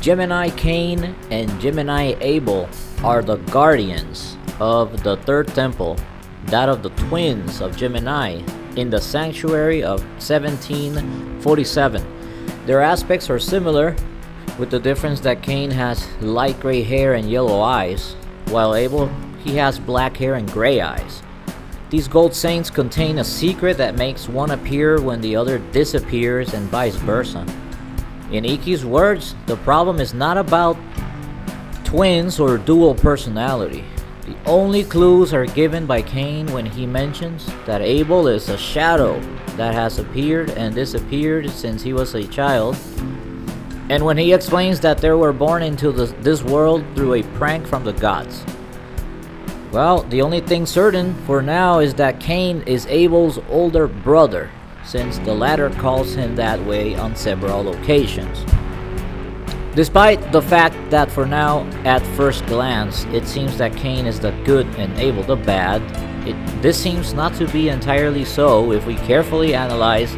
Gemini Cain and Gemini Abel are the guardians of the third temple, that of the twins of Gemini, in the sanctuary of 1747. Their aspects are similar, with the difference that Cain has light gray hair and yellow eyes, while Abel, he has black hair and gray eyes. These gold saints contain a secret that makes one appear when the other disappears, and vice versa. In Ikki's words, the problem is not about twins or dual personality. The only clues are given by Cain when he mentions that Abel is a shadow that has appeared and disappeared since he was a child, and when he explains that they were born into this world through a prank from the gods. Well, the only thing certain for now is that Cain is Abel's older brother, since the latter calls him that way on several occasions. Despite the fact that for now, at first glance, it seems that Cain is the good and Abel the bad, this seems not to be entirely so if we carefully analyze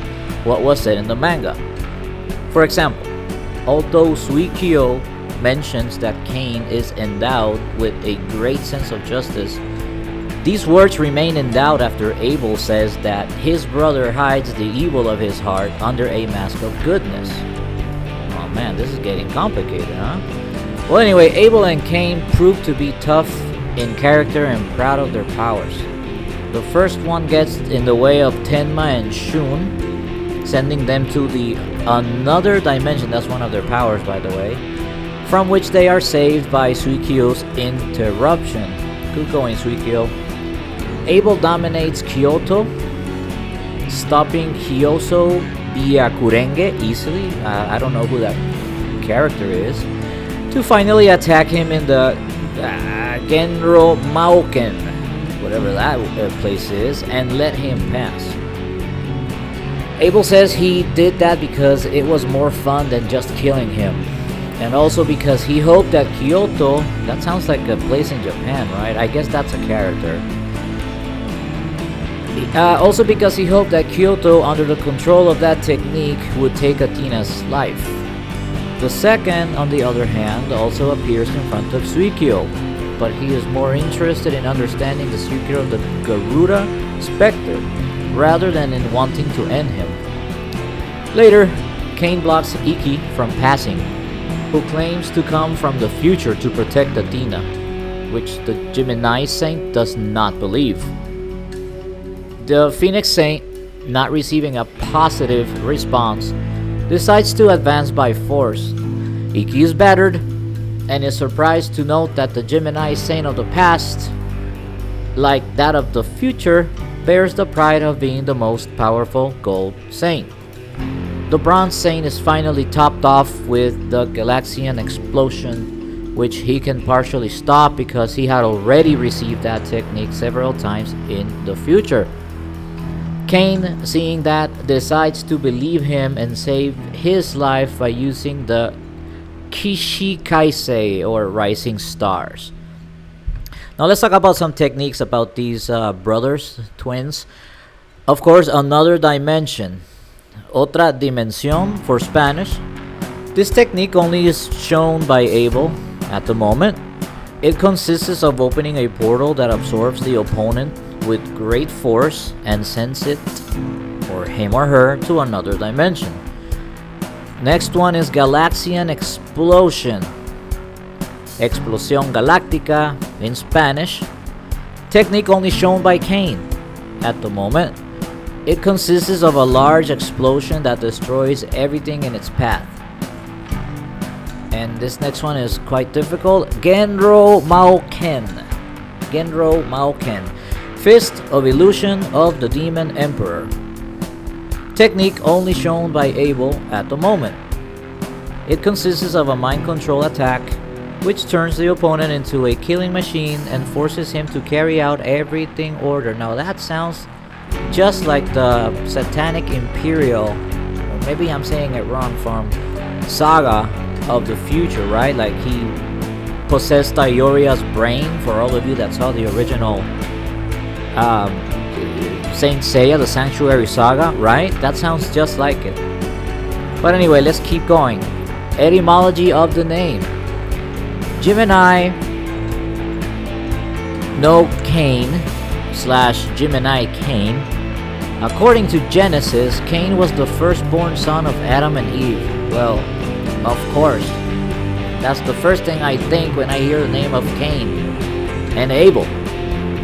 what was said in the manga. For example, although Suikyo mentions that Cain is endowed with a great sense of justice, these words remain in doubt after Abel says that his brother hides the evil of his heart under a mask of goodness. Oh man, this is getting complicated, huh? Well, anyway, Abel and Cain prove to be tough in character and proud of their powers. The first one gets in the way of Tenma and Shun, sending them to the another dimension, that's one of their powers by the way, from which they are saved by Suikyo's interruption. Good going, Suikyo. Abel dominates Kyoto, stopping Hyoso Byakurenge easily, I don't know who that character is, to finally attack him in the Genro Maoken, whatever that place is, and let him pass. Abel says he did that because it was more fun than just killing him, and also because he hoped that Kyoto, that sounds like a place in Japan, right? I guess that's a character. Also because he hoped that Kyoto, under the control of that technique, would take Athena's life. The second, on the other hand, also appears in front of Suikyo, but he is more interested in understanding the secret of the Garuda Spectre, rather than in wanting to end him. Later, Cain blocks Ikki from passing, who claims to come from the future to protect Athena, which the Gemini Saint does not believe. The Phoenix Saint, not receiving a positive response, decides to advance by force. Ikki is battered, and is surprised to note that the Gemini Saint of the past, like that of the future, bears the pride of being the most powerful gold saint. The Bronze Saint is finally topped off with the Galaxian explosion, which he can partially stop because he had already received that technique several times in the future. Cain, seeing that, decides to believe him and save his life by using the Kishikaise, or rising stars. Now let's talk about some techniques about these brothers, twins. Of course, another dimension, otra dimensión for Spanish. This technique only is shown by Abel at the moment. It consists of opening a portal that absorbs the opponent with great force and sends it, or him or her, to another dimension. Next one is Galaxian explosion, Explosión Galáctica in Spanish. Technique only shown by Cain at the moment. It consists of a large explosion that destroys everything in its path. And this next one is quite difficult. Genro Maoken. Genro Maoken. Fist of Illusion of the Demon Emperor. Technique only shown by Abel at the moment. It consists of a mind control attack, which turns the opponent into a killing machine and forces him to carry out everything ordered. Now that sounds just like the Satanic Imperial, or maybe I'm saying it wrong, from Saga of the Future, right? Like he possessed Ioria's brain, for all of you that saw the original Saint Seiya, the Sanctuary Saga, right? That sounds just like it. But anyway, let's keep going. Etymology of the name. Gemini, no Cain / Gemini Cain. According to Genesis, Cain was the firstborn son of Adam and Eve. Well, of course. That's the first thing I think when I hear the name of Cain and Abel.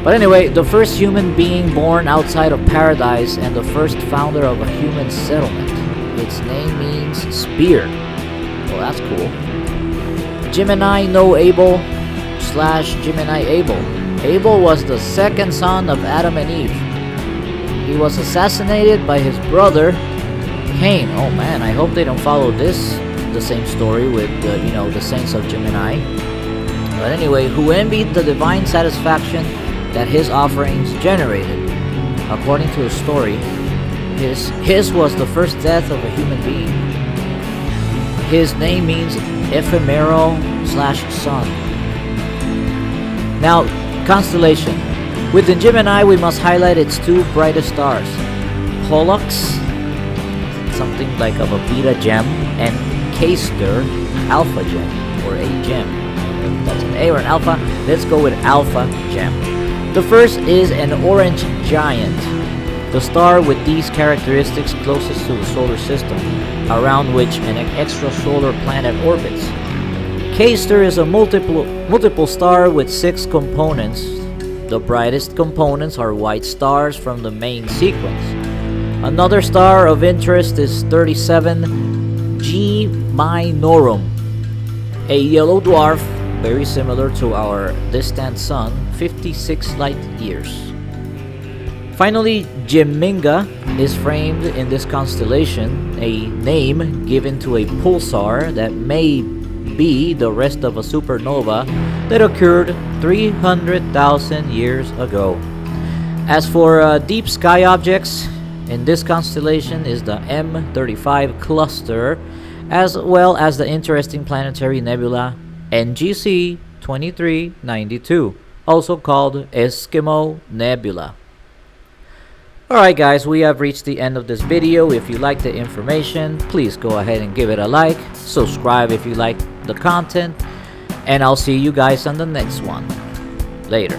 But anyway, the first human being born outside of paradise and the first founder of a human settlement. Its name means spear. Well, that's cool. Gemini no Abel / Gemini Abel. Abel was the second son of Adam and Eve. He was assassinated by his brother Cain. Oh man, I hope they don't follow the same story with the saints of Gemini. But anyway, who envied the divine satisfaction that his offerings generated. According to the story, his was the first death of a human being. His name means ephemeral / sun. Now, constellation. Within Gemini, we must highlight its two brightest stars, Pollux, something like of a beta gem, and Castor, alpha gem, or a gem. If that's an A or an alpha, let's go with alpha gem. The first is an orange giant, the star with these characteristics closest to the solar system, around which an extrasolar planet orbits. Castor is a multiple star with 6 components. The brightest components are white stars from the main sequence. Another star of interest is 37 G Minorum, a yellow dwarf very similar to our distant sun, 56 light years. Finally, Geminga is framed in this constellation, a name given to a pulsar that may be the rest of a supernova that occurred 300,000 years ago. As for deep sky objects, in this constellation is the M35 cluster, as well as the interesting planetary nebula NGC 2392, also called Eskimo Nebula. Alright guys, we have reached the end of this video. If you like the information, please go ahead and give it a like, subscribe if you like the content, and I'll see you guys on the next one. Later.